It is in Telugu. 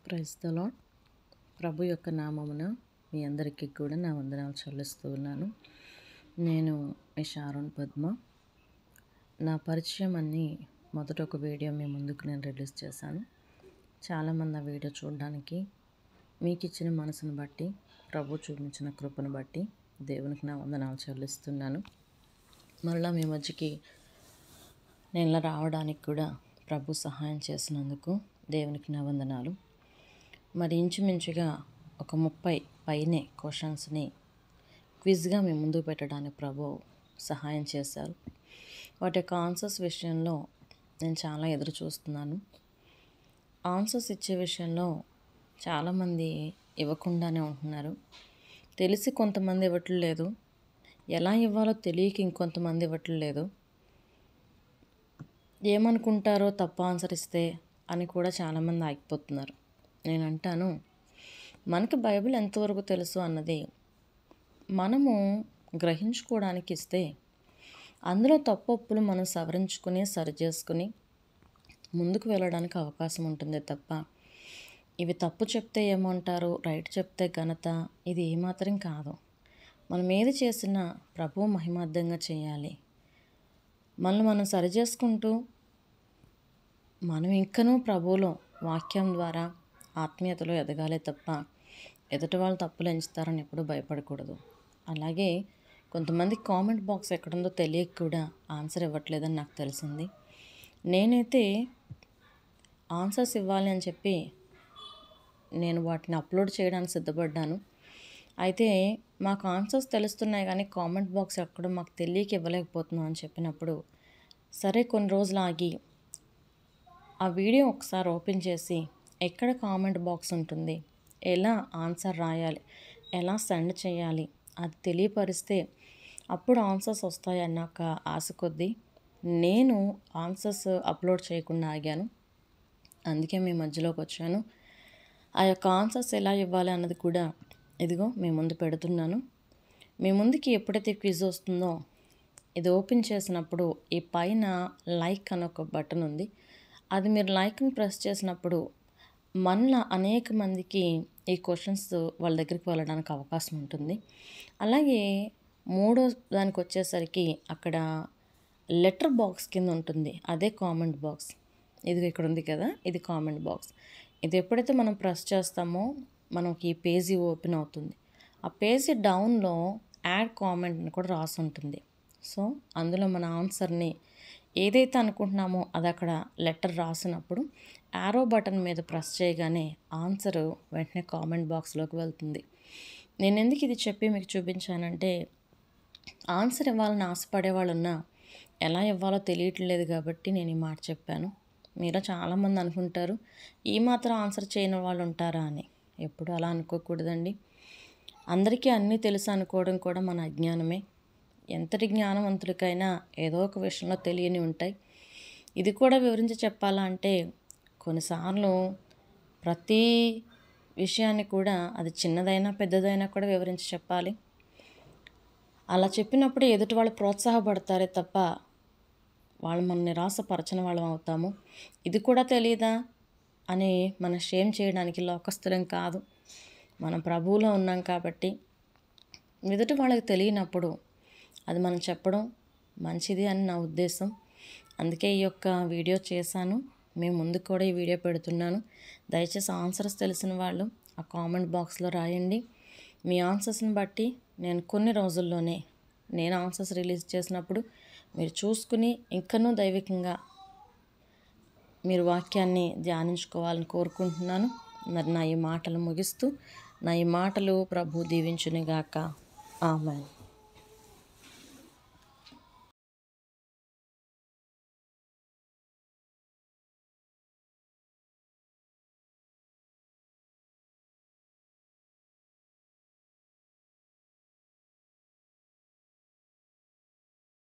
Praise the lord. ప్రభు యొక్క నామమున మీ అందరికీ కూడా నా వందనాలు చెల్లిస్తూ ఉన్నాను. నేను మీ షారోన్ పద్మ. నా పరిచయం అన్నీ మొదట ఒక వీడియో మీ ముందుకు నేను రిలీజ్ చేశాను. చాలామంది ఆ వీడియో చూడడానికి మీకు ఇచ్చిన మనసును బట్టి, ప్రభు చూపించిన కృపను బట్టి దేవునికి నా వందనాలు చెల్లిస్తున్నాను. మళ్ళీ మీ మధ్యకి నేను ఇలా రావడానికి కూడా ప్రభు సహాయం చేసినందుకు దేవునికి నా వందనాలు. మరి ఇంచుమించుగా ఒక 30 పైనే క్వశ్చన్స్ని క్విజ్గా మీ ముందు పెట్టడానికి ప్రభు సహాయం చేశారు. వాటి యొక్క ఆన్సర్స్ విషయంలో నేను చాలా ఎదురు చూస్తున్నాను. ఆన్సర్స్ ఇచ్చే విషయంలో చాలామంది ఇవ్వకుండానే ఉంటున్నారు. తెలిసి కొంతమంది ఇవ్వట్లేదు, ఎలా ఇవ్వాలో తెలియక ఇంకొంతమంది ఇవ్వట్లేదు. ఏమనుకుంటారో తప్పు ఆన్సర్ ఇస్తే అని కూడా చాలామంది ఆగిపోతున్నారు. నేను అంటాను, మనకి బైబిల్ ఎంతవరకు తెలుసు అన్నది మనము గ్రహించుకోవడానికి ఇస్తే అందులో తప్పొప్పులు మనం సవరించుకుని సరిచేసుకుని ముందుకు వెళ్ళడానికి అవకాశం ఉంటుంది తప్ప ఇవి తప్పు చెప్తే ఏమంటారు, రైట్ చెప్తే ఘనత, ఇది ఏమాత్రం కాదు. మనం ఏది చేసినా ప్రభువు మహిమార్థంగా చేయాలి. మనల్ని మనం సరిచేసుకుంటూ మనం ఇంకనూ ప్రభువులో వాక్యం ద్వారా ఆత్మీయతలో ఎదగాలే తప్ప ఎదుటి వాళ్ళు తప్పులు ఎంచుతారని ఎప్పుడూ భయపడకూడదు. అలాగే కొంతమంది కామెంట్ బాక్స్ ఎక్కడుందో తెలియక కూడా ఆన్సర్ ఇవ్వట్లేదని నాకు తెలిసింది. నేనైతే ఆన్సర్స్ ఇవ్వాలి అని చెప్పి నేను వాటిని అప్లోడ్ చేయడానికి సిద్ధపడ్డాను. అయితే మాకు ఆన్సర్స్ తెలుస్తున్నాయి కానీ కామెంట్ బాక్స్ ఎక్కడో మాకు తెలియక ఇవ్వలేకపోతున్నాం అని చెప్పినప్పుడు, సరే కొన్ని రోజులు ఆగి ఆ వీడియో ఒకసారి ఓపెన్ చేసి ఎక్కడ కామెంట్ బాక్స్ ఉంటుంది, ఎలా ఆన్సర్ రాయాలి, ఎలా సెండ్ చేయాలి అది తెలియపరిస్తే అప్పుడు ఆన్సర్స్ వస్తాయి అన్నాక ఆశ కొద్దీ నేను ఆన్సర్స్ అప్లోడ్ చేయకుండా ఆగాను. అందుకే మీ మధ్యలోకి వచ్చాను. ఆ యొక్క ఆన్సర్స్ ఎలా ఇవ్వాలి అన్నది కూడా ఇదిగో మీ ముందు పెడుతున్నాను. మీ ముందుకి ఎప్పుడైతే క్విజ్ వస్తుందో ఇది ఓపెన్ చేసినప్పుడు ఈ పైన లైక్ అని ఒక బటన్ ఉంది. అది మీరు లైక్ని ప్రెస్ చేసినప్పుడు మనలో అనేక మందికి ఈ క్వశ్చన్స్ వాళ్ళ దగ్గరికి వెళ్ళడానికి అవకాశం ఉంటుంది. అలాగే మూడో దానికి వచ్చేసరికి అక్కడ లెటర్ బాక్స్ కింద ఉంటుంది, అదే కామెంట్ బాక్స్. ఇది ఇక్కడ ఉంది కదా, ఇది కామెంట్ బాక్స్. ఇది ఎప్పుడైతే మనం ప్రెస్ చేస్తామో మనకి ఈ పేజీ ఓపెన్ అవుతుంది. ఆ పేజీ డౌన్లో యాడ్ కామెంట్ అని కూడా రాసి ఉంటుంది. సో అందులో మన ఆన్సర్ని ఏదైతే అనుకుంటున్నామో అది అక్కడ లెటర్ రాసినప్పుడు యారో బటన్ మీద ప్రెస్ చేయగానే ఆన్సర్ వెంటనే కామెంట్ బాక్స్లోకి వెళ్తుంది. నేను ఎందుకు ఇది చెప్పి మీకు చూపించానంటే, ఆన్సర్ ఇవ్వాలని ఆశపడే వాళ్ళు ఉన్నా ఎలా ఇవ్వాలో తెలియట్లేదు కాబట్టి నేను ఈ మాట చెప్పాను. మీరు చాలామంది అనుకుంటారు ఈ మాత్రం ఆన్సర్ చేయని వాళ్ళు ఉంటారా అని. ఎప్పుడు అలా అనుకోకూడదండి. అందరికీ అన్నీ తెలుసు అనుకోవడం కూడా మన అజ్ఞానమే. ఎంతటి జ్ఞానవంతుడికైనా ఏదో ఒక విషయంలో తెలియని ఉంటాయి. ఇది కూడా వివరించి చెప్పాలా అంటే కొన్నిసార్లు ప్రతి విషయాన్ని కూడా అది చిన్నదైనా పెద్దదైనా కూడా వివరించి చెప్పాలి. అలా చెప్పినప్పుడు ఎదుటి వాళ్ళు ప్రోత్సాహపడతారే తప్ప వాళ్ళు మన నిరాశపరచని వాళ్ళం అవుతాము. ఇది కూడా తెలియదా అని మన షేమ్ చేయడానికి లోకస్తులం కాదు. మనం ప్రభువులో ఉన్నాం కాబట్టి ఎదుటి వాళ్ళకి తెలియనప్పుడు అది మనం చెప్పడం మంచిది అని నా ఉద్దేశం. అందుకే ఈ యొక్క వీడియో చేశాను. మేము ముందుకు కూడా ఈ వీడియో పెడుతున్నాను. దయచేసి ఆన్సర్స్ తెలిసిన వాళ్ళు ఆ కామెంట్ బాక్స్లో రాయండి. మీ ఆన్సర్స్ని బట్టి నేను కొన్ని రోజుల్లోనే నేను ఆన్సర్స్ రిలీజ్ చేసినప్పుడు మీరు చూసుకుని ఇంకనూ దైవికంగా మీరు వాక్యాన్ని ధ్యానించుకోవాలని కోరుకుంటున్నాను. మరి నా ఈ మాటలు ముగిస్తూ నా ఈ మాటలు ప్రభు దీవించునుగాక. ఆమేన్.